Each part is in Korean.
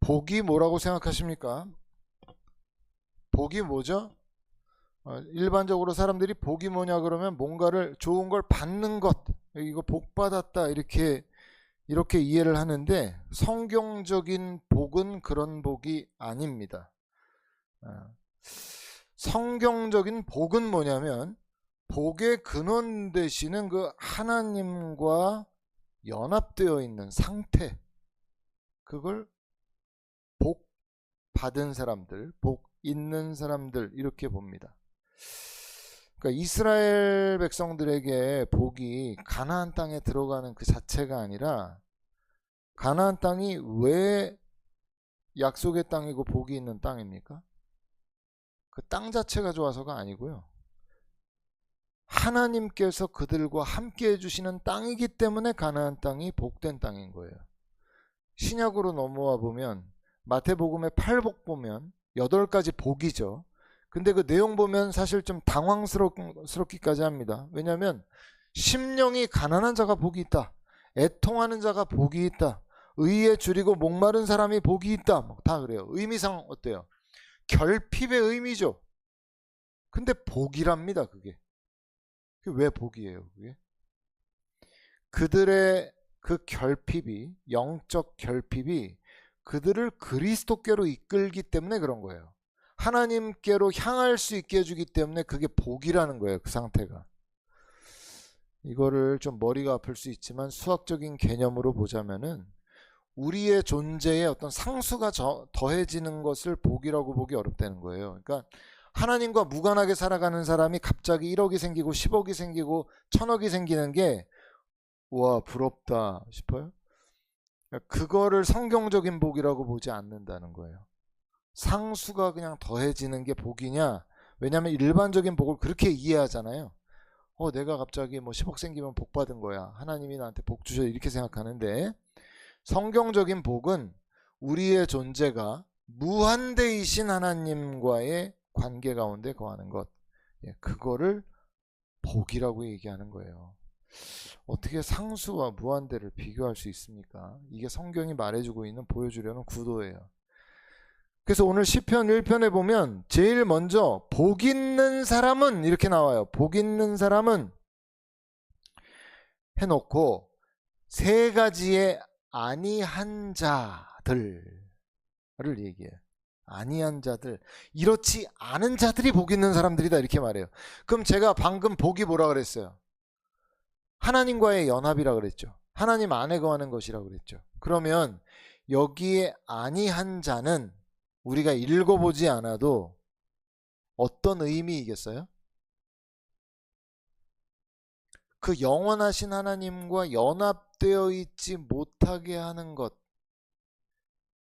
복이 뭐라고 생각하십니까? 복이 뭐죠? 일반적으로 사람들이 복이 뭐냐 그러면 뭔가를 좋은 걸 받는 것, 이거 복 받았다 이렇게 이해를 하는데, 성경적인 복은 그런 복이 아닙니다. 성경적인 복은 뭐냐면 복의 근원 되시는 그 하나님과 연합되어 있는 상태, 그걸 복 받은 사람들, 복 있는 사람들 이렇게 봅니다. 그러니까 이스라엘 백성들에게 복이 가나안 땅에 들어가는 그 자체가 아니라, 가나안 땅이 왜 약속의 땅이고 복이 있는 땅입니까? 그 땅 자체가 좋아서가 아니고요. 하나님께서 그들과 함께 해주시는 땅이기 때문에 가나안 땅이 복된 땅인 거예요. 신약으로 넘어와 보면 마태복음의 8복 보면 8가지 복이죠. 근데 그 내용 보면 사실 좀 당황스럽기까지 합니다. 왜냐하면 심령이 가난한 자가 복이 있다, 애통하는 자가 복이 있다, 의에 줄이고 목마른 사람이 복이 있다, 다 그래요. 의미상 어때요? 결핍의 의미죠. 근데 복이랍니다. 그게 왜 복이에요? 그게 그들의 그 결핍이, 영적 결핍이 그들을 그리스도께로 이끌기 때문에 그런 거예요. 하나님께로 향할 수 있게 해주기 때문에 그게 복이라는 거예요. 그 상태가. 이거를 좀 머리가 아플 수 있지만 수학적인 개념으로 보자면은 우리의 존재에 어떤 상수가 더해지는 것을 복이라고 보기 어렵다는 거예요. 그러니까 하나님과 무관하게 살아가는 사람이 갑자기 1억이 생기고 10억이 생기고 1000억이 생기는 게 와 부럽다 싶어요. 그거를 성경적인 복이라고 보지 않는다는 거예요. 상수가 그냥 더해지는 게 복이냐? 왜냐하면 일반적인 복을 그렇게 이해하잖아요. 내가 갑자기 뭐 10억 생기면 복 받은 거야, 하나님이 나한테 복 주셔, 이렇게 생각하는데, 성경적인 복은 우리의 존재가 무한대이신 하나님과의 관계 가운데 거하는 것, 그거를 복이라고 얘기하는 거예요. 어떻게 상수와 무한대를 비교할 수 있습니까? 이게 성경이 말해주고 있는, 보여주려는 구도예요. 그래서 오늘 시편 1편에 보면 제일 먼저 복 있는 사람은 이렇게 나와요. 복 있는 사람은 해놓고 세 가지의 아니한 자들을 얘기해요. 아니한 자들, 이렇지 않은 자들이 복 있는 사람들이다, 이렇게 말해요. 그럼 제가 방금 복이 뭐라 그랬어요? 하나님과의 연합이라 그랬죠. 하나님 안에 거하는 것이라 그랬죠. 그러면 여기에 아니한 자는 우리가 읽어보지 않아도 어떤 의미이겠어요? 그 영원하신 하나님과 연합되어 있지 못하게 하는 것,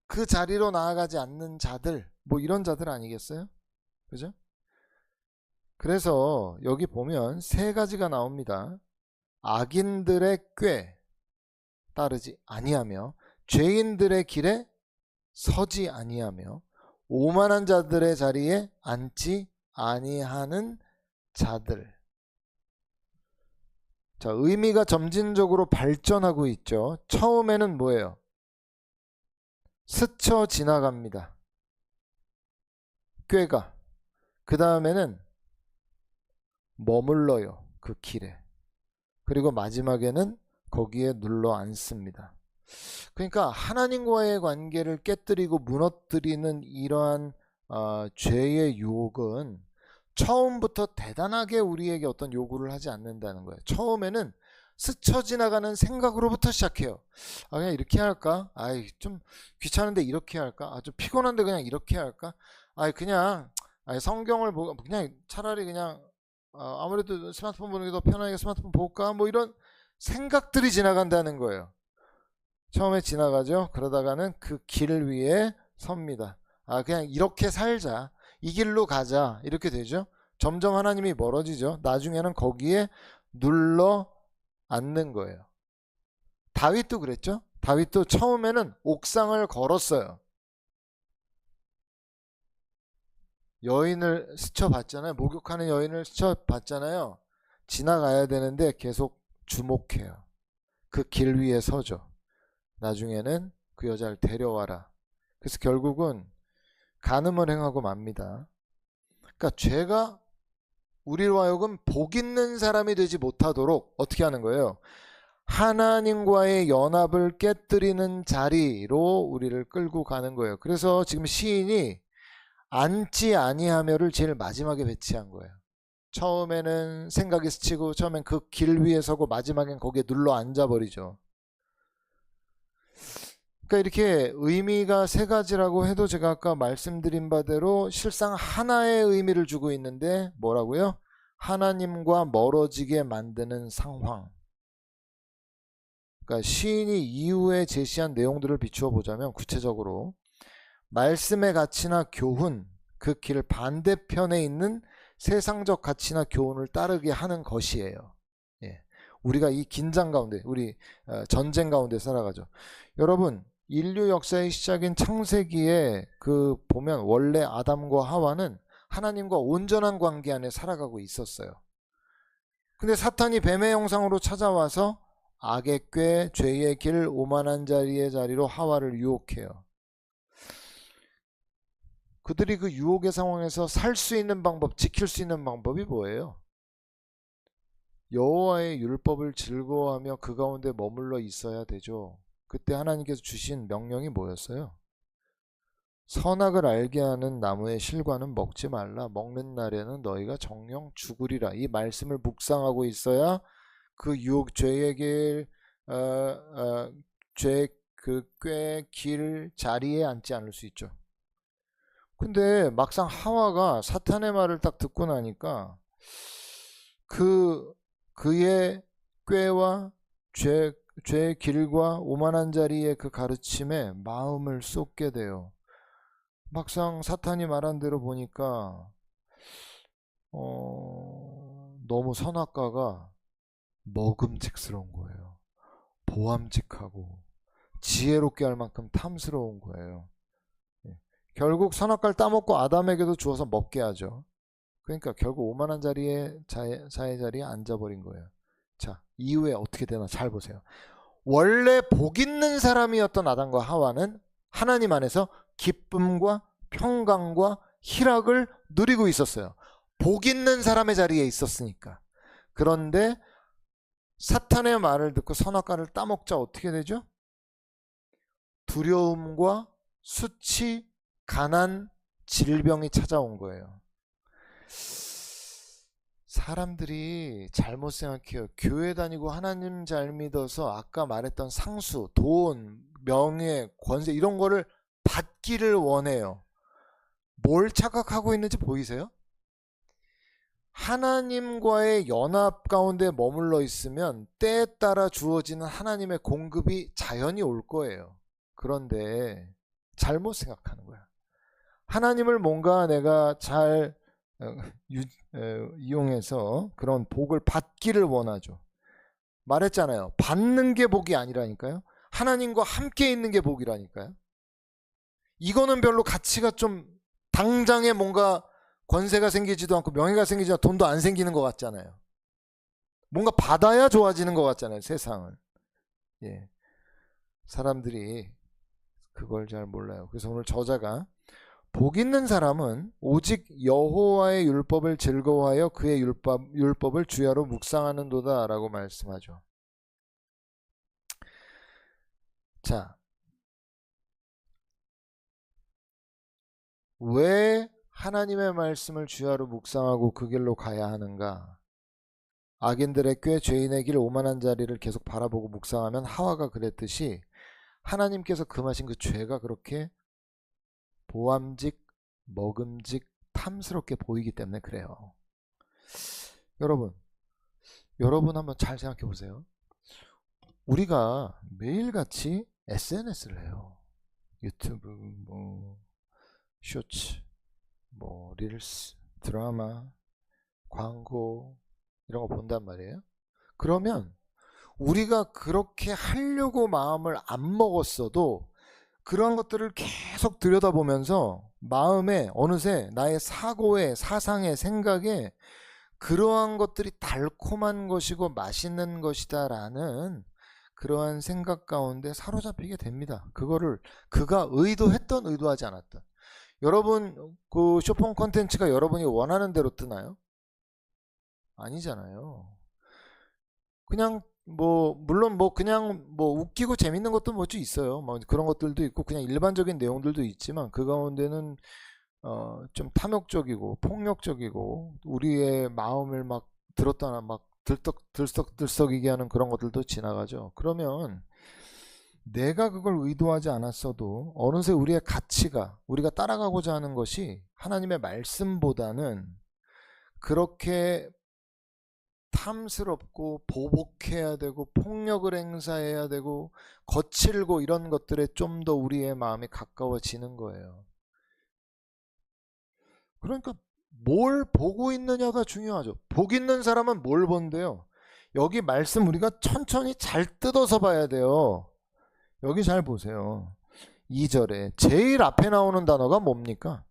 그 자리로 나아가지 않는 자들, 뭐 이런 자들 아니겠어요? 그죠? 그래서 여기 보면 세 가지가 나옵니다. 악인들의 꾀 따르지 아니하며, 죄인들의 길에 서지 아니하며, 오만한 자들의 자리에 앉지 아니하는 자들. 자, 의미가 점진적으로 발전하고 있죠. 처음에는 뭐예요? 스쳐 지나갑니다, 꾀가. 그 다음에는 머물러요, 그 길에. 그리고 마지막에는 거기에 눌러 앉습니다. 그러니까 하나님과의 관계를 깨뜨리고 무너뜨리는 이러한 죄의 유혹은 처음부터 대단하게 우리에게 어떤 요구를 하지 않는다는 거예요. 처음에는 스쳐 지나가는 생각으로부터 시작해요. 그냥 이렇게 할까? 좀 귀찮은데 이렇게 할까? 좀 피곤한데 그냥 이렇게 할까? 그냥 성경을 보고 그냥 차라리 그냥 아무래도 스마트폰 보는 게 더 편하게 스마트폰 볼까? 뭐 이런 생각들이 지나간다는 거예요. 처음에 지나가죠. 그러다가는 그 길 위에 섭니다. 그냥 이렇게 살자, 이 길로 가자, 이렇게 되죠. 점점 하나님이 멀어지죠. 나중에는 거기에 눌러 앉는 거예요. 다윗도 그랬죠. 다윗도 처음에는 옥상을 걸었어요. 여인을 스쳐봤잖아요. 목욕하는 여인을 스쳐봤잖아요. 지나가야 되는데 계속 주목해요. 그 길 위에 서죠. 나중에는 그 여자를 데려와라, 그래서 결국은 간음을 행하고 맙니다. 그러니까 죄가 우리로 하여금 복 있는 사람이 되지 못하도록 어떻게 하는 거예요? 하나님과의 연합을 깨뜨리는 자리로 우리를 끌고 가는 거예요. 그래서 지금 시인이 앉지 아니하며를 제일 마지막에 배치한 거예요. 처음에는 생각이 스치고 처음엔 그 길 위에 서고 마지막엔 거기에 눌러 앉아버리죠. 그러니까 이렇게 의미가 세 가지라고 해도 제가 아까 말씀드린 바대로 실상 하나의 의미를 주고 있는데 뭐라고요? 하나님과 멀어지게 만드는 상황. 그러니까 시인이 이후에 제시한 내용들을 비추어 보자면 구체적으로 말씀의 가치나 교훈, 그 길 반대편에 있는 세상적 가치나 교훈을 따르게 하는 것이에요. 예. 우리가 이 긴장 가운데, 우리 전쟁 가운데 살아가죠. 여러분, 인류 역사의 시작인 창세기에 그 보면 원래 아담과 하와는 하나님과 온전한 관계 안에 살아가고 있었어요. 근데 사탄이 뱀의 형상으로 찾아와서 악의 꾀, 죄의 길, 오만한 자리로 하와를 유혹해요. 그들이 그 유혹의 상황에서 살 수 있는 방법, 지킬 수 있는 방법이 뭐예요? 여호와의 율법을 즐거워하며 그 가운데 머물러 있어야 되죠. 그때 하나님께서 주신 명령이 뭐였어요? 선악을 알게 하는 나무의 실과는 먹지 말라. 먹는 날에는 너희가 정령 죽으리라. 이 말씀을 묵상하고 있어야 그 유혹, 죄의 길, 죄 그 꽤 길 자리에 앉지 않을 수 있죠. 근데 막상 하와가 사탄의 말을 딱 듣고 나니까 그의 꾀와 죄의 길과 오만한 자리의 그 가르침에 마음을 쏟게 돼요. 막상 사탄이 말한 대로 보니까 너무 선악과가 먹음직스러운 거예요. 보암직하고 지혜롭게 할 만큼 탐스러운 거예요. 결국 선악과를 따먹고 아담에게도 주어서 먹게 하죠. 그러니까 결국 오만한 자리에 자의 자리에 앉아버린 거예요. 자, 이후에 어떻게 되나 잘 보세요. 원래 복 있는 사람이었던 아담과 하와는 하나님 안에서 기쁨과 평강과 희락을 누리고 있었어요. 복 있는 사람의 자리에 있었으니까. 그런데 사탄의 말을 듣고 선악과를 따먹자 어떻게 되죠? 두려움과 수치, 가난, 질병이 찾아온 거예요. 사람들이 잘못 생각해요. 교회 다니고 하나님 잘 믿어서 아까 말했던 상수, 돈, 명예, 권세 이런 거를 받기를 원해요. 뭘 착각하고 있는지 보이세요? 하나님과의 연합 가운데 머물러 있으면 때에 따라 주어지는 하나님의 공급이 자연히 올 거예요. 그런데 잘못 생각하는 거야. 하나님을 뭔가 내가 잘 이용해서 그런 복을 받기를 원하죠. 말했잖아요. 받는 게 복이 아니라니까요. 하나님과 함께 있는 게 복이라니까요. 이거는 별로 가치가 좀 당장에 뭔가 권세가 생기지도 않고 명예가 생기지도 않고 돈도 안 생기는 것 같잖아요. 뭔가 받아야 좋아지는 것 같잖아요. 세상은. 예. 사람들이 그걸 잘 몰라요. 그래서 오늘 저자가 복 있는 사람은 오직 여호와의 율법을 즐거워하여 그의 율법을 주야로 묵상하는도다 라고 말씀하죠. 자, 왜 하나님의 말씀을 주야로 묵상하고 그 길로 가야 하는가? 악인들의 꾀, 죄인의 길, 오만한 자리를 계속 바라보고 묵상하면 하와가 그랬듯이 하나님께서 금하신 그 죄가 그렇게 보암직, 먹음직, 탐스럽게 보이기 때문에 그래요. 여러분 한번 잘 생각해 보세요. 우리가 매일같이 SNS를 해요. 유튜브, 쇼츠, 릴스, 드라마, 광고 이런 거 본단 말이에요. 그러면 우리가 그렇게 하려고 마음을 안 먹었어도 그러한 것들을 계속 들여다보면서 마음에 어느새 나의 사고에, 사상에, 생각에 그러한 것들이 달콤한 것이고 맛있는 것이다 라는 그러한 생각 가운데 사로잡히게 됩니다. 그거를 그가 의도했던 의도하지 않았던. 여러분 그 쇼폰 콘텐츠가 여러분이 원하는 대로 뜨나요? 아니잖아요. 그냥 뭐 물론 뭐 그냥 뭐 웃기고 재밌는 것도 뭐 좀 있어요. 뭐 그런 것들도 있고 그냥 일반적인 내용들도 있지만 그 가운데는 좀 탐욕적이고 폭력적이고 우리의 마음을 막 들었다 막 들썩들썩이게 하는 그런 것들도 지나가죠. 그러면 내가 그걸 의도하지 않았어도 어느새 우리의 가치가 우리가 따라가고자 하는 것이 하나님의 말씀보다는 그렇게 탐스럽고 보복해야 되고 폭력을 행사해야 되고 거칠고 이런 것들에 좀 더 우리의 마음이 가까워지는 거예요. 그러니까 뭘 보고 있느냐가 중요하죠. 복 있는 사람은 뭘 본대요? 여기 말씀 우리가 천천히 잘 뜯어서 봐야 돼요. 여기 잘 보세요. 2절에 제일 앞에 나오는 단어가 뭡니까?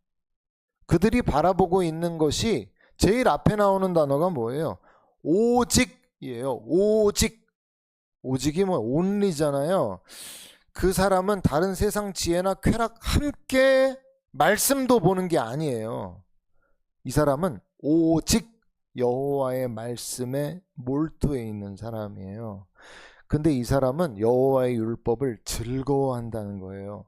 그들이 바라보고 있는 것이 제일 앞에 나오는 단어가 뭐예요? 오직이에요. 오직. 오직이 뭐 only잖아요. 그 사람은 다른 세상 지혜나 쾌락 함께 말씀도 보는 게 아니에요. 이 사람은 오직 여호와의 말씀에 몰두해 있는 사람이에요. 근데 이 사람은 여호와의 율법을 즐거워한다는 거예요.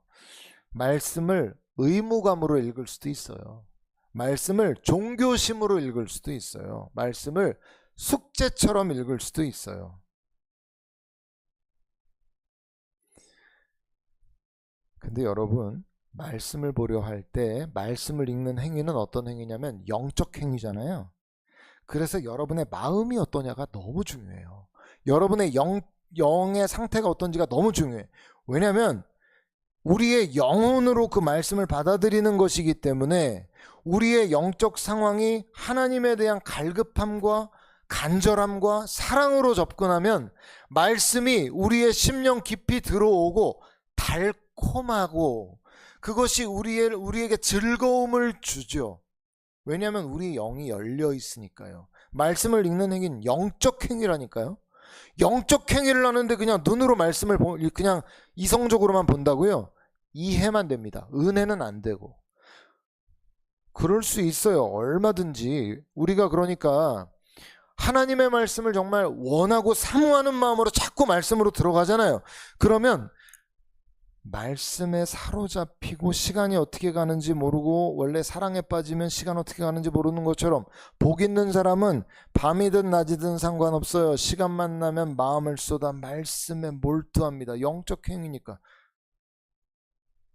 말씀을 의무감으로 읽을 수도 있어요. 말씀을 종교심으로 읽을 수도 있어요. 말씀을 숙제처럼 읽을 수도 있어요. 근데 여러분, 말씀을 보려 할 때 말씀을 읽는 행위는 어떤 행위냐면 영적 행위잖아요. 그래서 여러분의 마음이 어떠냐가 너무 중요해요. 여러분의 영의 상태가 어떤지가 너무 중요해. 왜냐하면 우리의 영혼으로 그 말씀을 받아들이는 것이기 때문에 우리의 영적 상황이 하나님에 대한 갈급함과 간절함과 사랑으로 접근하면 말씀이 우리의 심령 깊이 들어오고 달콤하고 그것이 우리에게 즐거움을 주죠. 왜냐하면 우리 영이 열려 있으니까요. 말씀을 읽는 행위는 영적 행위라니까요. 영적 행위를 하는데 그냥 눈으로 말씀을 그냥 이성적으로만 본다고요? 이해만 됩니다. 은혜는 안 되고. 그럴 수 있어요. 얼마든지. 우리가 그러니까 하나님의 말씀을 정말 원하고 사모하는 마음으로 자꾸 말씀으로 들어가잖아요. 그러면 말씀에 사로잡히고 시간이 어떻게 가는지 모르고 원래 사랑에 빠지면 시간 어떻게 가는지 모르는 것처럼 복 있는 사람은 밤이든 낮이든 상관없어요. 시간만 나면 마음을 쏟아 말씀에 몰두합니다. 영적 행위니까.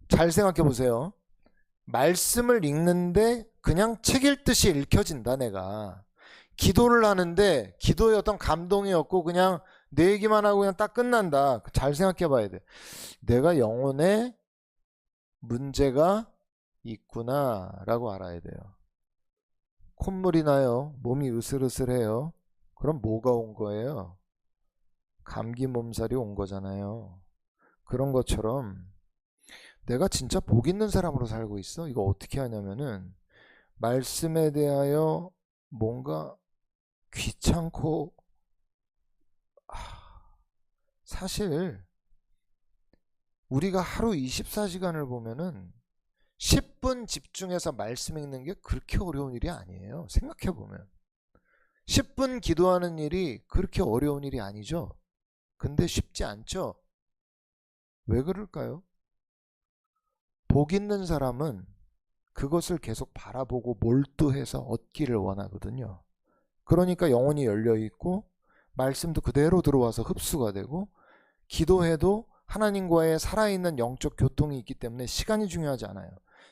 잘 생각해 보세요. 말씀을 읽는데 그냥 책 읽듯이 읽혀진다. 내가 기도를 하는데 기도에 어떤 감동이 없고 그냥 내 얘기만 하고 그냥 딱 끝난다. 잘 생각해 봐야 돼. 내가 영혼에 문제가 있구나 라고 알아야 돼요. 콧물이 나요. 몸이 으슬으슬해요. 그럼 뭐가 온 거예요? 감기 몸살이 온 거잖아요. 그런 것처럼 내가 진짜 복 있는 사람으로 살고 있어? 이거 어떻게 하냐면은 말씀에 대하여 뭔가 귀찮고 사실 우리가 하루 24시간을 보면은 10분 집중해서 말씀 읽는 게 그렇게 어려운 일이 아니에요. 생각해 보면 10분 기도하는 일이 그렇게 어려운 일이 아니죠. 근데 쉽지 않죠. 왜 그럴까요? 복 있는 사람은 그것을 계속 바라보고 몰두해서 얻기를 원하거든요. 그러니까 영혼이 열려 있고 말씀도 그대로 들어와서 흡수가 되고 기도해도 하나님과의 살아있는 영적 교통이 있기 때문에 시간이 중요하지 않아요.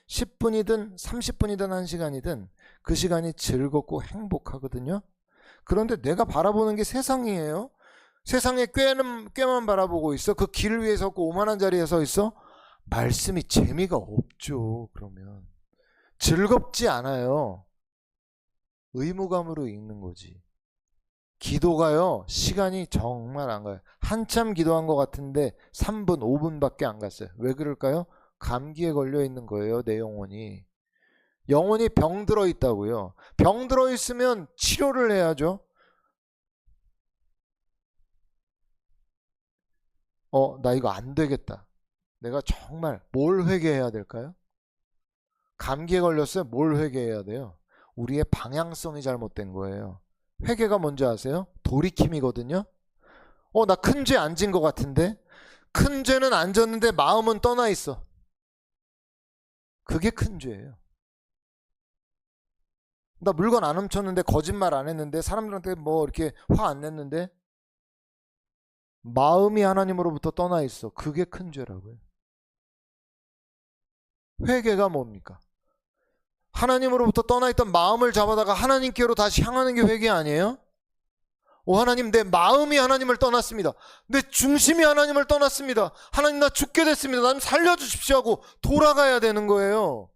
10분이든 30분이든 1시간이든 그 시간이 즐겁고 행복하거든요. 그런데 내가 바라보는 게 세상이에요. 세상에 꾀만 바라보고 있어. 그 길 위에 섰고 오만한 자리에 서 있어. 말씀이 재미가 없죠. 그러면 즐겁지 않아요. 의무감으로 읽는 거지. 기도가요 시간이 정말 안 가요. 한참 기도한 것 같은데 3분 5분밖에 안 갔어요. 왜 그럴까요? 감기에 걸려 있는 거예요. 내 영혼이. 영혼이 병들어 있다고요. 병들어 있으면 치료를 해야죠. 나 이거 안 되겠다. 내가 정말 뭘 회개해야 될까요? 감기에 걸렸어요. 뭘 회개해야 돼요? 우리의 방향성이 잘못된 거예요. 회개가 뭔지 아세요? 돌이킴이거든요. 나 큰 죄 안 진 것 같은데? 큰 죄는 안 졌는데 마음은 떠나 있어. 그게 큰 죄예요. 나 물건 안 훔쳤는데, 거짓말 안 했는데, 사람들한테 뭐 이렇게 화 안 냈는데 마음이 하나님으로부터 떠나 있어. 그게 큰 죄라고요. 회개가 뭡니까? 하나님으로부터 떠나 있던 마음을 잡아다가 하나님께로 다시 향하는 게 회개 아니에요? 하나님, 내 마음이 하나님을 떠났습니다. 내 중심이 하나님을 떠났습니다. 하나님, 나 죽게 됐습니다. 나 좀 살려주십시오 하고 돌아가야 되는 거예요.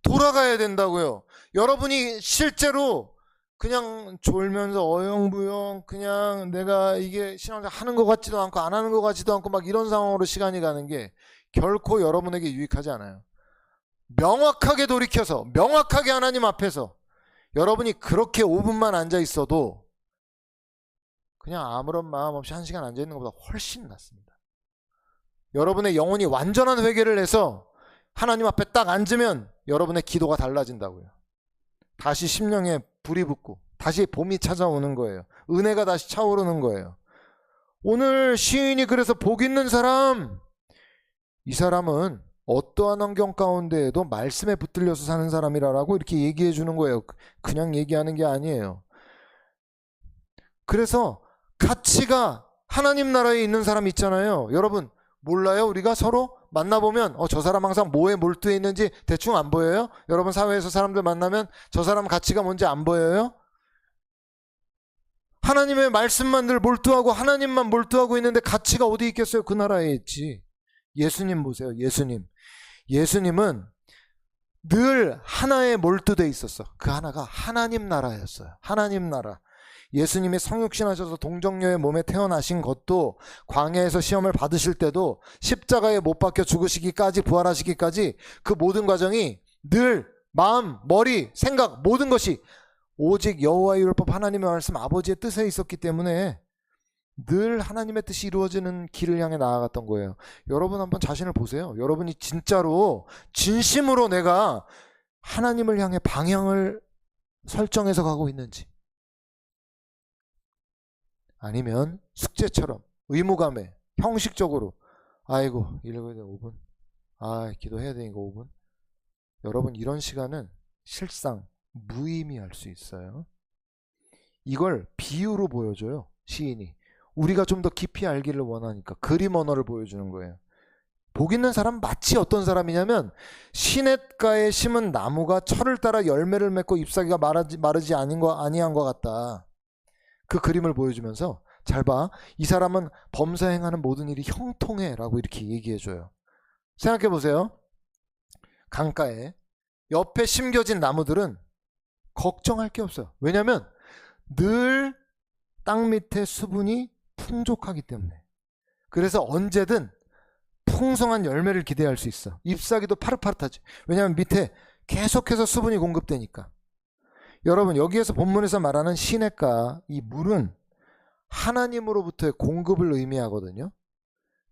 돌아가야 된다고요. 여러분이 실제로 그냥 졸면서 어영부영 그냥 내가 이게 신앙생활 하는 것 같지도 않고 안 하는 것 같지도 않고 막 이런 상황으로 시간이 가는 게 결코 여러분에게 유익하지 않아요. 명확하게 돌이켜서 명확하게 하나님 앞에서 여러분이 그렇게 5분만 앉아 있어도 그냥 아무런 마음 없이 1시간 앉아 있는 것보다 훨씬 낫습니다. 여러분의 영혼이 완전한 회개를 해서 하나님 앞에 딱 앉으면 여러분의 기도가 달라진다고요. 다시 심령에 불이 붙고 다시 봄이 찾아오는 거예요. 은혜가 다시 차오르는 거예요. 오늘 시인이 그래서 복 있는 사람, 이 사람은 어떠한 환경 가운데에도 말씀에 붙들려서 사는 사람이라고 이렇게 얘기해 주는 거예요. 그냥 얘기하는 게 아니에요. 그래서 가치가 하나님 나라에 있는 사람 있잖아요. 여러분 몰라요? 우리가 서로 만나보면 저 사람 항상 뭐에 몰두해 있는지 대충 안 보여요? 여러분 사회에서 사람들 만나면 저 사람 가치가 뭔지 안 보여요? 하나님의 말씀만 늘 몰두하고 하나님만 몰두하고 있는데 가치가 어디 있겠어요? 그 나라에 있지. 예수님 보세요. 예수님은 늘 하나에 몰두돼 있었어. 그 하나가 하나님 나라였어요. 하나님 나라. 예수님이 성육신 하셔서 동정녀의 몸에 태어나신 것도, 광야에서 시험을 받으실 때도, 십자가에 못 박혀 죽으시기까지, 부활하시기까지 그 모든 과정이 늘 마음, 머리, 생각 모든 것이 오직 여호와의 율법, 하나님의 말씀, 아버지의 뜻에 있었기 때문에 늘 하나님의 뜻이 이루어지는 길을 향해 나아갔던 거예요. 여러분 한번 자신을 보세요. 여러분이 진짜로 진심으로 내가 하나님을 향해 방향을 설정해서 가고 있는지, 아니면 숙제처럼 의무감에 형식적으로 아이고 읽어야 돼 5분, 기도해야 되니까 5분. 여러분 이런 시간은 실상 무의미할 수 있어요. 이걸 비유로 보여줘요. 시인이 우리가 좀 더 깊이 알기를 원하니까 그림 언어를 보여주는 거예요. 복 있는 사람 마치 어떤 사람이냐면 시냇가에 심은 나무가 철을 따라 열매를 맺고 잎사귀가 마르지 아니한 것 같다. 그 그림을 보여주면서 잘 봐. 이 사람은 범사 행하는 모든 일이 형통해 라고 이렇게 얘기해줘요. 생각해 보세요. 강가에 옆에 심겨진 나무들은 걱정할 게 없어요. 왜냐하면 늘 땅 밑에 수분이 풍족하기 때문에. 그래서 언제든 풍성한 열매를 기대할 수 있어. 잎사귀도 파릇파릇하지. 왜냐하면 밑에 계속해서 수분이 공급되니까. 여러분 여기에서 본문에서 말하는 시냇가, 이 물은 하나님으로부터의 공급을 의미하거든요.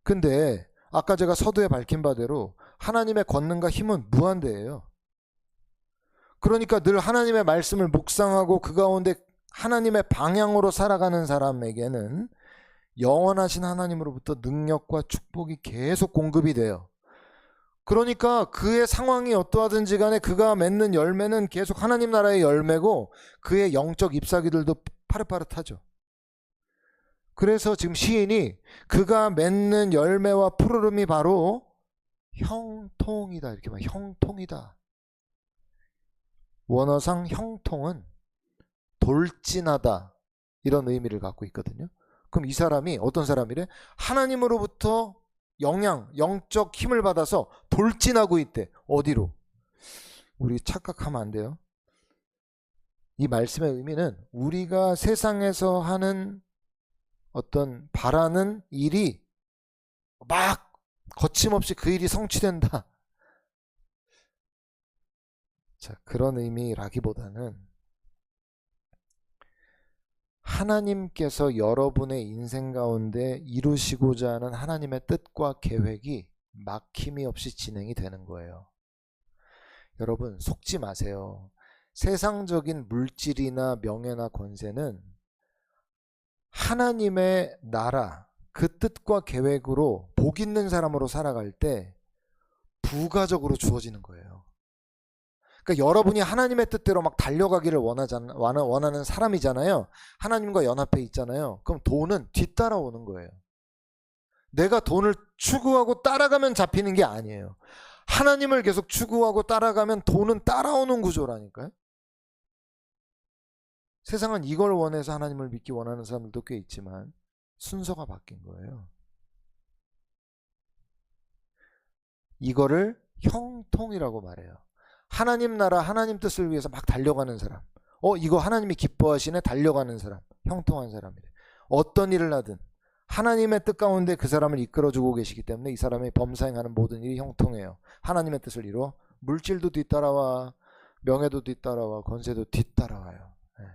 근데 아까 제가 서두에 밝힌 바대로 하나님의 권능과 힘은 무한대예요. 그러니까 늘 하나님의 말씀을 묵상하고 그 가운데 하나님의 방향으로 살아가는 사람에게는 영원하신 하나님으로부터 능력과 축복이 계속 공급이 돼요. 그러니까 그의 상황이 어떠하든지 간에 그가 맺는 열매는 계속 하나님 나라의 열매고 그의 영적 잎사귀들도 파릇파릇하죠. 그래서 지금 시인이 그가 맺는 열매와 푸르름이 바로 형통이다 이렇게 말. 형통이다. 원어상 형통은 돌진하다 이런 의미를 갖고 있거든요. 그럼 이 사람이 어떤 사람이래? 하나님으로부터 영적 힘을 받아서 돌진하고 있대. 어디로? 우리 착각하면 안 돼요. 이 말씀의 의미는 우리가 세상에서 하는 어떤 바라는 일이 막 거침없이 그 일이 성취된다. 자, 그런 의미라기보다는 하나님께서 여러분의 인생 가운데 이루시고자 하는 하나님의 뜻과 계획이 막힘이 없이 진행이 되는 거예요. 여러분 속지 마세요. 세상적인 물질이나 명예나 권세는 하나님의 나라, 그 뜻과 계획으로 복 있는 사람으로 살아갈 때 부가적으로 주어지는 거예요. 그러니까 여러분이 하나님의 뜻대로 막 달려가기를 원하는 사람이잖아요. 하나님과 연합해 있잖아요. 그럼 돈은 뒤따라오는 거예요. 내가 돈을 추구하고 따라가면 잡히는 게 아니에요. 하나님을 계속 추구하고 따라가면 돈은 따라오는 구조라니까요. 세상은 이걸 원해서 하나님을 믿기 원하는 사람들도 꽤 있지만 순서가 바뀐 거예요. 이거를 형통이라고 말해요. 하나님 나라, 하나님 뜻을 위해서 막 달려가는 사람. 이거 하나님이 기뻐하시네, 달려가는 사람. 형통한 사람이래. 어떤 일을 하든 하나님의 뜻 가운데 그 사람을 이끌어주고 계시기 때문에 이 사람이 범사행하는 모든 일이 형통해요. 하나님의 뜻을 이루어. 물질도 뒤따라와, 명예도 뒤따라와, 권세도 뒤따라와요. 네.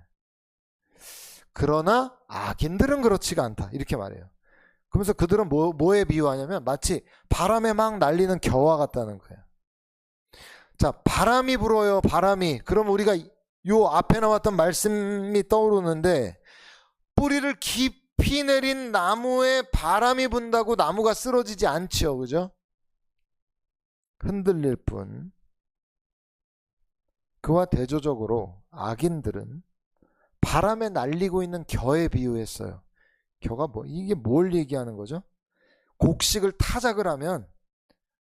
그러나 악인들은 그렇지가 않다, 이렇게 말해요. 그러면서 그들은 뭐에 비유하냐면 마치 바람에 막 날리는 겨와 같다는 거예요. 자, 바람이 불어요. 바람이. 그럼 우리가 요 앞에 나왔던 말씀이 떠오르는데, 뿌리를 깊이 내린 나무에 바람이 분다고 나무가 쓰러지지 않죠. 그죠? 흔들릴 뿐. 그와 대조적으로 악인들은 바람에 날리고 있는 겨에 비유했어요. 겨가 이게 뭘 얘기하는 거죠? 곡식을 타작을 하면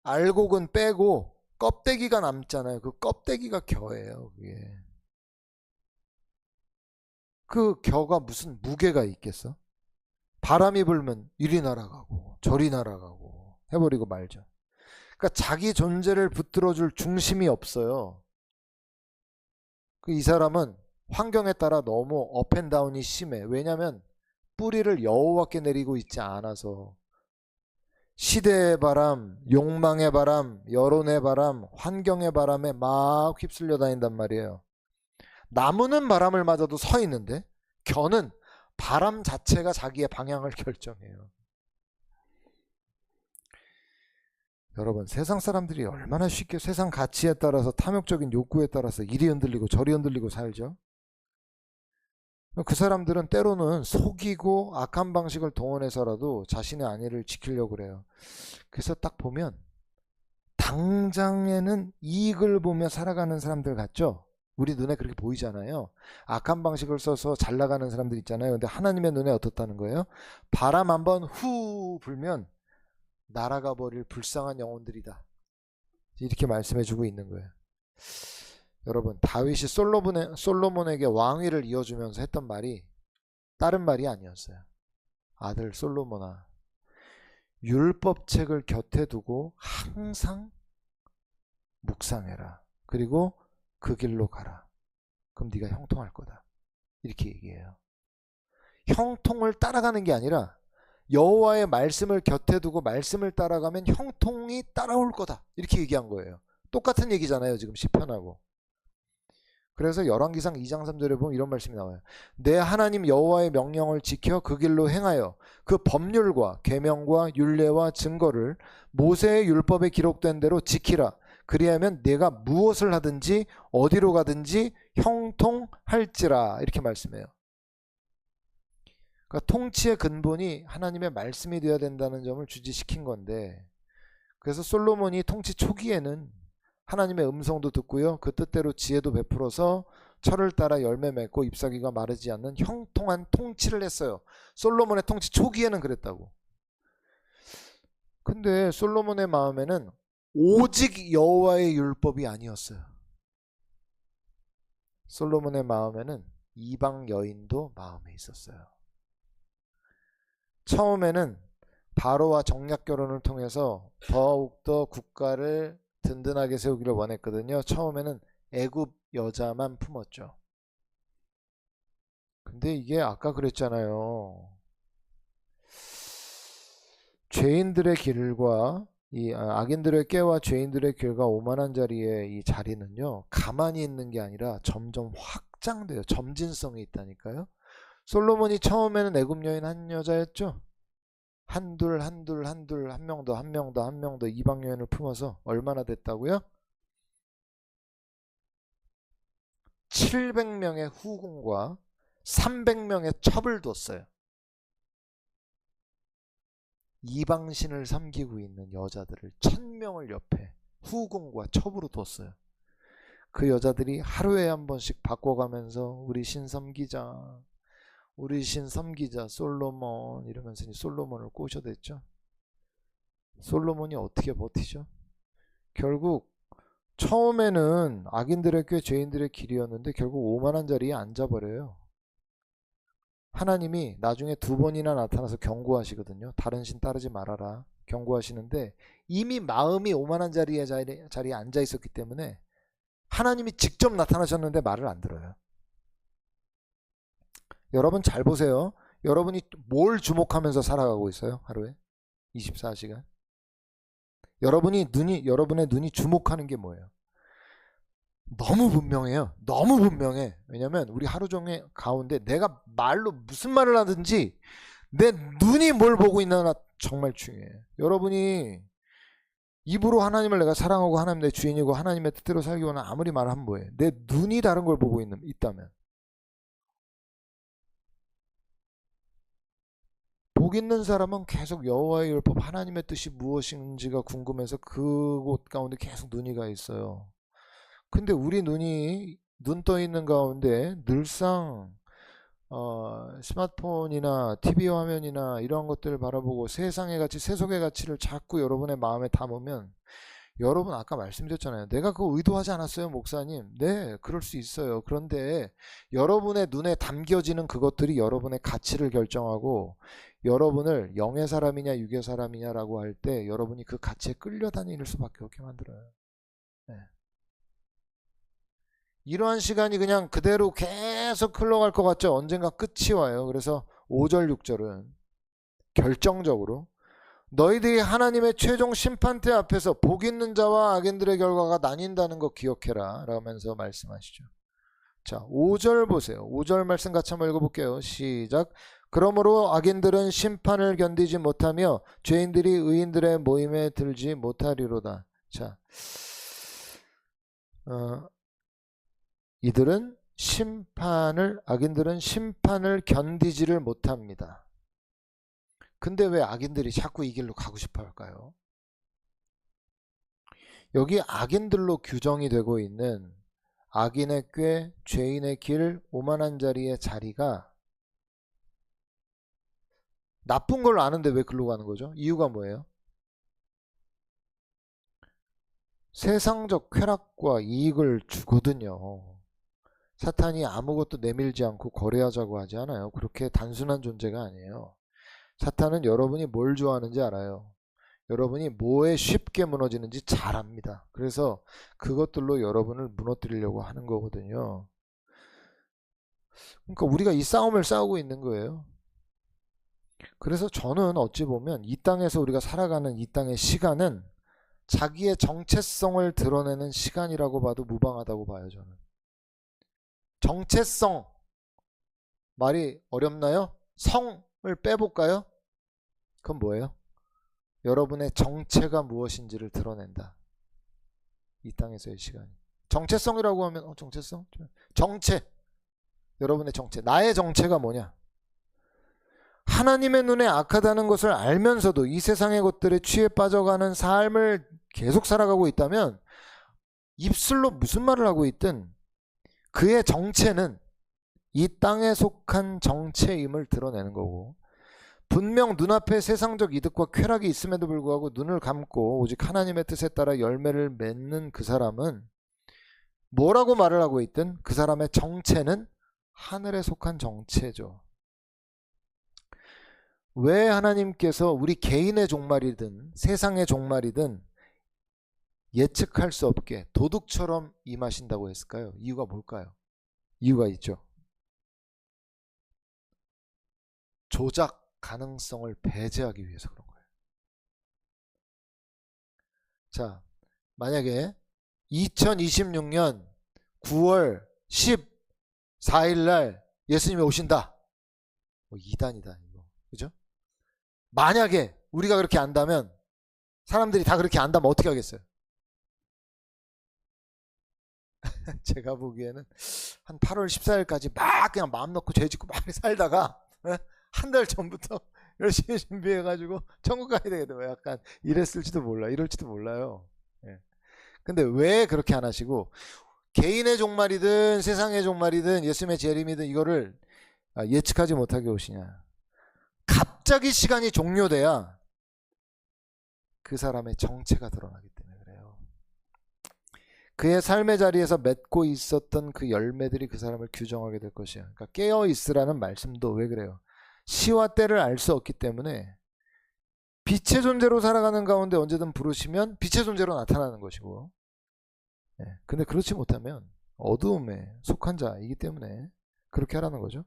알곡은 빼고 껍데기가 남잖아요. 그 껍데기가 겨예요. 그게. 그 겨가 무슨 무게가 있겠어? 바람이 불면 이리 날아가고 저리 날아가고 해버리고 말죠. 그러니까 자기 존재를 붙들어줄 중심이 없어요. 이 사람은 환경에 따라 너무 업앤다운이 심해. 왜냐하면 뿌리를 여호와께 내리고 있지 않아서. 시대의 바람, 욕망의 바람, 여론의 바람, 환경의 바람에 막 휩쓸려 다닌단 말이에요. 나무는 바람을 맞아도 서 있는데 겨는 바람 자체가 자기의 방향을 결정해요. 여러분, 세상 사람들이 얼마나 쉽게 세상 가치에 따라서, 탐욕적인 욕구에 따라서 이리 흔들리고 저리 흔들리고 살죠. 그 사람들은 때로는 속이고 악한 방식을 동원해서라도 자신의 안위를 지키려고 그래요. 그래서 딱 보면 당장에는 이익을 보며 살아가는 사람들 같죠? 우리 눈에 그렇게 보이잖아요. 악한 방식을 써서 잘 나가는 사람들 있잖아요. 근데 하나님의 눈에 어떻다는 거예요? 바람 한번 후 불면 날아가 버릴 불쌍한 영혼들이다, 이렇게 말씀해 주고 있는 거예요. 여러분, 다윗이 솔로몬에게 왕위를 이어주면서 했던 말이 다른 말이 아니었어요. 아들 솔로몬아, 율법책을 곁에 두고 항상 묵상해라. 그리고 그 길로 가라. 그럼 네가 형통할 거다, 이렇게 얘기해요. 형통을 따라가는 게 아니라 여호와의 말씀을 곁에 두고 말씀을 따라가면 형통이 따라올 거다, 이렇게 얘기한 거예요. 똑같은 얘기잖아요, 지금 시편하고. 그래서 열왕기상 2장 3절에 보면 이런 말씀이 나와요. 내 하나님 여호와의 명령을 지켜 그 길로 행하여 그 법률과 계명과 율례와 증거를 모세의 율법에 기록된 대로 지키라. 그리하면 내가 무엇을 하든지 어디로 가든지 형통할지라, 이렇게 말씀해요. 그러니까 통치의 근본이 하나님의 말씀이 되어야 된다는 점을 주지시킨 건데, 그래서 솔로몬이 통치 초기에는 하나님의 음성도 듣고요, 그 뜻대로 지혜도 베풀어서 철을 따라 열매 맺고 잎사귀가 마르지 않는 형통한 통치를 했어요. 솔로몬의 통치 초기에는 그랬다고. 근데 솔로몬의 마음에는 오직 여호와의 율법이 아니었어요. 솔로몬의 마음에는 이방 여인도 마음에 있었어요. 처음에는 바로와 정략 결혼을 통해서 더욱더 국가를 든든하게 세우기를 원했거든요. 처음에는 애굽 여자만 품었죠. 근데 이게 아까 그랬잖아요. 죄인들의 길과 이 악인들의 꾀와 죄인들의 길과 오만한 자리의 이 자리는요, 가만히 있는 게 아니라 점점 확장돼요. 점진성이 있다니까요. 솔로몬이 처음에는 애굽 여인 한 여자였죠. 한둘 한 명 더 한 명 더 이방 여인을 품어서 얼마나 됐다고요? 700명의 후궁과 300명의 첩을 뒀어요. 이방신을 섬기고 있는 여자들을 1000명을 옆에 후궁과 첩으로 뒀어요. 그 여자들이 하루에 한 번씩 바꿔가면서 우리 신 섬기자, 우리 신 섬기자 솔로몬 이러면서 솔로몬을 꼬셔댔죠. 솔로몬이 어떻게 버티죠? 결국 처음에는 악인들의 꾀 죄인들의 길이었는데 결국 오만한 자리에 앉아버려요. 하나님이 나중에 2번이나 나타나서 경고하시거든요. 다른 신 따르지 말아라 경고하시는데 이미 마음이 오만한 자리에 앉아 있었기 때문에 하나님이 직접 나타나셨는데 말을 안 들어요. 여러분 잘 보세요. 여러분이 뭘 주목하면서 살아가고 있어요? 하루에 24시간. 여러분의 눈이 주목하는 게 뭐예요? 너무 분명해요. 너무 분명해. 왜냐면 우리 하루 종일 가운데 내가 말로 무슨 말을 하든지 내 눈이 뭘 보고 있나 정말 중요해요. 여러분이 입으로 하나님을 내가 사랑하고 하나님 내 주인이고 하나님의 뜻대로 살기 원하는 아무리 말하면 뭐예요? 내 눈이 다른 걸 보고 있다면. 복 있는 사람은 계속 여호와의 율법 하나님의 뜻이 무엇인지가 궁금해서 그곳 가운데 계속 눈이 가 있어요. 근데 우리 눈 떠 있는 가운데 늘상 스마트폰이나 TV 화면이나 이런 것들을 바라보고 세상의 가치, 세속의 가치를 자꾸 여러분의 마음에 담으면 여러분 아까 말씀드렸잖아요. 내가 그거 의도하지 않았어요, 목사님. 네, 그럴 수 있어요. 그런데 여러분의 눈에 담겨지는 그것들이 여러분의 가치를 결정하고 여러분을 영의 사람이냐 육의 사람이냐라고 할 때 여러분이 그 가치에 끌려다닐 수밖에 없게 만들어요. 네. 이러한 시간이 그냥 그대로 계속 흘러갈 것 같죠. 언젠가 끝이 와요. 그래서 5절 6절은 결정적으로 너희들이 하나님의 최종 심판대 앞에서 복 있는 자와 악인들의 결과가 나뉜다는 거 기억해라 라면서 말씀하시죠. 자, 5절 보세요. 5절 말씀 같이 한번 읽어볼게요. 시작. 그러므로 악인들은 심판을 견디지 못하며 죄인들이 의인들의 모임에 들지 못하리로다. 자, 악인들은 심판을 견디지를 못합니다. 근데 왜 악인들이 자꾸 이 길로 가고 싶어 할까요? 여기 악인들로 규정이 되고 있는 악인의 꾀, 죄인의 길, 오만한 자리의 자리가 나쁜 걸 아는데 왜 글로 가는 거죠? 이유가 뭐예요? 세상적 쾌락과 이익을 주거든요. 사탄이 아무것도 내밀지 않고 거래하자고 하지 않아요. 그렇게 단순한 존재가 아니에요. 사탄은 여러분이 뭘 좋아하는지 알아요. 여러분이 뭐에 쉽게 무너지는지 잘 압니다. 그래서 그것들로 여러분을 무너뜨리려고 하는 거거든요. 그러니까 우리가 이 싸움을 싸우고 있는 거예요. 그래서 저는 어찌 보면 이 땅에서 우리가 살아가는 이 땅의 시간은 자기의 정체성을 드러내는 시간이라고 봐도 무방하다고 봐요. 저는. 정체성 말이 어렵나요? 성을 빼볼까요? 그건 뭐예요? 여러분의 정체가 무엇인지를 드러낸다. 이 땅에서의 시간이. 정체성이라고 하면 정체성? 정체. 여러분의 정체. 나의 정체가 뭐냐? 하나님의 눈에 악하다는 것을 알면서도 이 세상의 것들에 취해 빠져가는 삶을 계속 살아가고 있다면 입술로 무슨 말을 하고 있든 그의 정체는 이 땅에 속한 정체임을 드러내는 거고, 분명 눈앞에 세상적 이득과 쾌락이 있음에도 불구하고 눈을 감고 오직 하나님의 뜻에 따라 열매를 맺는 그 사람은 뭐라고 말을 하고 있든 그 사람의 정체는 하늘에 속한 정체죠. 왜 하나님께서 우리 개인의 종말이든 세상의 종말이든 예측할 수 없게 도둑처럼 임하신다고 했을까요? 이유가 뭘까요? 이유가 있죠. 조작 가능성을 배제하기 위해서 그런 거예요. 자, 만약에 2026년 9월 14일 날 예수님이 오신다. 이단이다 이거. 그죠? 만약에 우리가 그렇게 안다면, 사람들이 다 그렇게 안다면 어떻게 하겠어요? 제가 보기에는 한 8월 14일까지 막 그냥 마음 놓고 죄 짓고 막 살다가 한 달 전부터 열심히 준비해가지고 천국 가야 되겠다, 약간 이랬을지도 몰라, 이럴지도 몰라요. 예. 근데 왜 그렇게 안 하시고, 개인의 종말이든 세상의 종말이든 예수님의 재림이든 이거를 예측하지 못하게 오시냐? 갑자기 시간이 종료돼야 그 사람의 정체가 드러나기 때문에 그래요. 그의 삶의 자리에서 맺고 있었던 그 열매들이 그 사람을 규정하게 될 것이에요. 그러니까 깨어 있으라는 말씀도 왜 그래요? 시와 때를 알 수 없기 때문에 빛의 존재로 살아가는 가운데 언제든 부르시면 빛의 존재로 나타나는 것이고, 근데 그렇지 못하면 어두움에 속한 자이기 때문에 그렇게 하라는 거죠.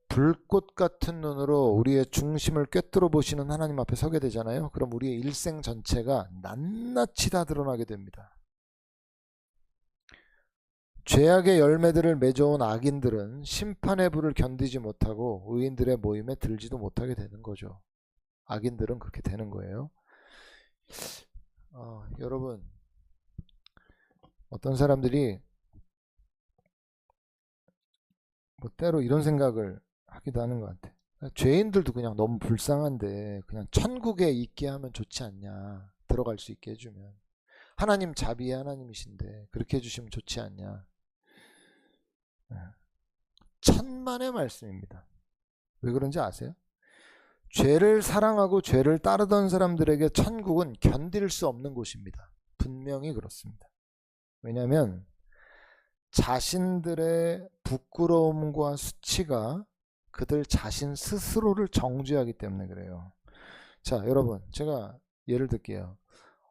불꽃 같은 눈으로 우리의 중심을 꿰뚫어 보시는 하나님 앞에 서게 되잖아요. 그럼 우리의 일생 전체가 낱낱이 다 드러나게 됩니다. 죄악의 열매들을 맺어온 악인들은 심판의 불을 견디지 못하고 의인들의 모임에 들지도 못하게 되는 거죠. 악인들은 그렇게 되는 거예요. 여러분, 어떤 사람들이 때로 이런 생각을 하기도 하는 것 같아. 죄인들도 그냥 너무 불쌍한데 그냥 천국에 있게 하면 좋지 않냐, 들어갈 수 있게 해주면. 하나님 자비의 하나님이신데 그렇게 해주시면 좋지 않냐. 천만의 말씀입니다. 왜 그런지 아세요? 죄를 사랑하고 죄를 따르던 사람들에게 천국은 견딜 수 없는 곳입니다. 분명히 그렇습니다. 왜냐하면 자신들의 부끄러움과 수치가 그들 자신 스스로를 정죄하기 때문에 그래요. 자, 여러분, 제가 예를 들게요.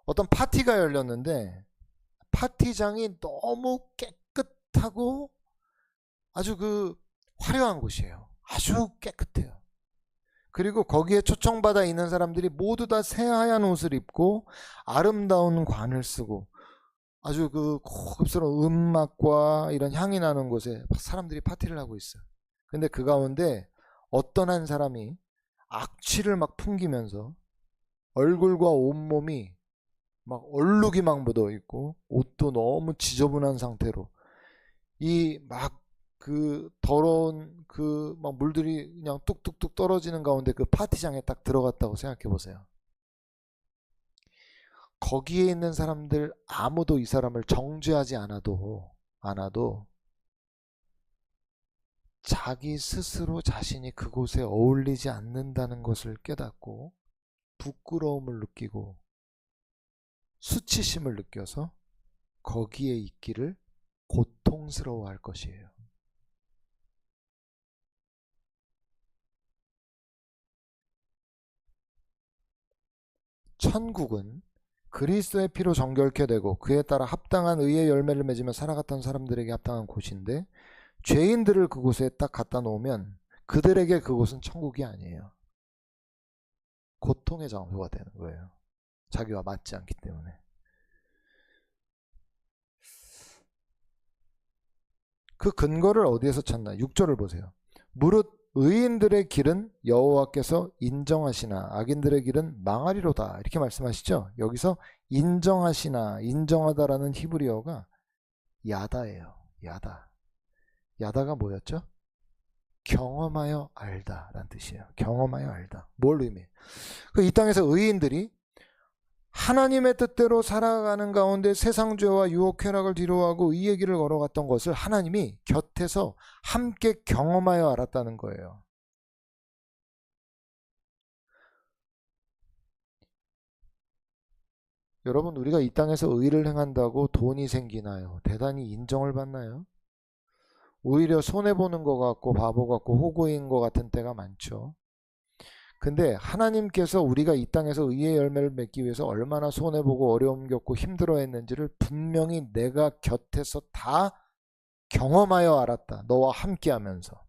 어떤 파티가 열렸는데 파티장이 너무 깨끗하고 아주 화려한 곳이에요. 아주 깨끗해요. 그리고 거기에 초청받아 있는 사람들이 모두 다 새하얀 옷을 입고 아름다운 관을 쓰고 아주 고급스러운 음악과 이런 향이 나는 곳에 막 사람들이 파티를 하고 있어요. 근데 그 가운데 어떤 한 사람이 악취를 막 풍기면서 얼굴과 온몸이 막 얼룩이 막 묻어 있고 옷도 너무 지저분한 상태로 이 막 더러운 막 물들이 그냥 뚝뚝뚝 떨어지는 가운데 그 파티장에 딱 들어갔다고 생각해 보세요. 거기에 있는 사람들 아무도 이 사람을 정죄하지 않아도 자기 스스로 자신이 그곳에 어울리지 않는다는 것을 깨닫고 부끄러움을 느끼고 수치심을 느껴서 거기에 있기를 고통스러워할 것이에요. 천국은 그리스도의 피로 정결케 되고 그에 따라 합당한 의의 열매를 맺으며 살아갔던 사람들에게 합당한 곳인데, 죄인들을 그곳에 딱 갖다 놓으면 그들에게 그곳은 천국이 아니에요. 고통의 장소가 되는 거예요. 자기와 맞지 않기 때문에. 그 근거를 어디에서 찾나? 6절을 보세요. 무릇 의인들의 길은 여호와께서 인정하시나 악인들의 길은 망하리로다, 이렇게 말씀하시죠. 여기서 인정하시나, 인정하다라는 히브리어가 야다예요. 야다가 뭐였죠? 경험하여 알다 라는 뜻이에요. 경험하여 알다. 뭘 의미해요? 이 땅에서 의인들이 하나님의 뜻대로 살아가는 가운데 세상 죄와 유혹 쾌락을 뒤로하고 의의 길을 걸어갔던 것을 하나님이 곁에서 함께 경험하여 알았다는 거예요. 여러분, 우리가 이 땅에서 의를 행한다고 돈이 생기나요? 대단히 인정을 받나요? 오히려 손해보는 것 같고 바보 같고 호구인 것 같은 때가 많죠. 근데 하나님께서 우리가 이 땅에서 의의 열매를 맺기 위해서 얼마나 손해보고 어려움 겪고 힘들어했는지를 분명히 내가 곁에서 다 경험하여 알았다. 너와 함께하면서.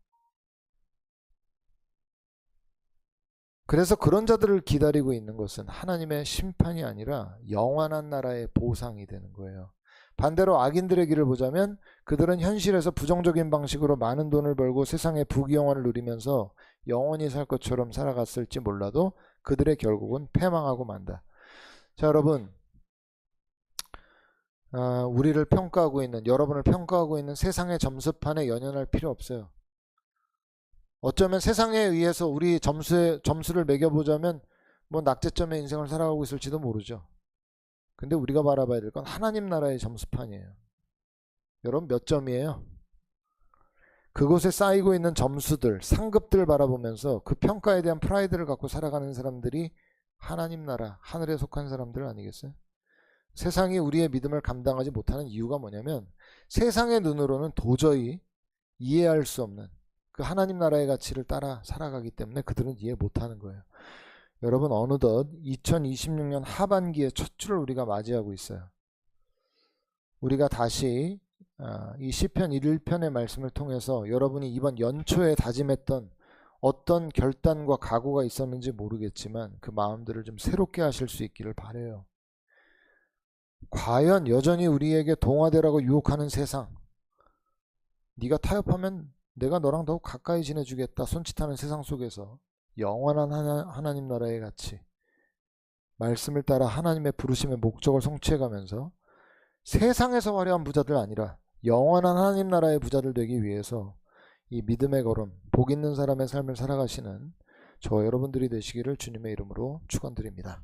그래서 그런 자들을 기다리고 있는 것은 하나님의 심판이 아니라 영원한 나라의 보상이 되는 거예요. 반대로 악인들의 길을 보자면 그들은 현실에서 부정적인 방식으로 많은 돈을 벌고 세상의 부귀영화를 누리면서 영원히 살 것처럼 살아갔을지 몰라도 그들의 결국은 패망하고 만다. 자, 여러분, 우리를 평가하고 있는, 여러분을 평가하고 있는 세상의 점수판에 연연할 필요 없어요. 어쩌면 세상에 의해서 우리 점수를 매겨보자면 뭐 낙제점의 인생을 살아가고 있을지도 모르죠. 근데 우리가 바라봐야 될 건 하나님 나라의 점수판이에요. 여러분 몇 점이에요? 그곳에 쌓이고 있는 점수들, 상급들 바라보면서 그 평가에 대한 프라이드를 갖고 살아가는 사람들이 하나님 나라, 하늘에 속한 사람들 아니겠어요? 세상이 우리의 믿음을 감당하지 못하는 이유가 뭐냐면 세상의 눈으로는 도저히 이해할 수 없는 그 하나님 나라의 가치를 따라 살아가기 때문에 그들은 이해 못하는 거예요. 여러분 어느덧 2026년 하반기의 첫 주를 우리가 맞이하고 있어요. 우리가 다시 이 시편 1편의 말씀을 통해서 여러분이 이번 연초에 다짐했던 어떤 결단과 각오가 있었는지 모르겠지만 그 마음들을 좀 새롭게 하실 수 있기를 바라요. 과연 여전히 우리에게 동화되라고 유혹하는 세상, 네가 타협하면 내가 너랑 더욱 가까이 지내주겠다 손짓하는 세상 속에서 영원한 하나님 나라의 가치, 말씀을 따라 하나님의 부르심의 목적을 성취해가면서 세상에서 화려한 부자들 아니라 영원한 하나님 나라의 부자들 되기 위해서 이 믿음의 걸음, 복 있는 사람의 삶을 살아가시는 저 여러분들이 되시기를 주님의 이름으로 축원드립니다.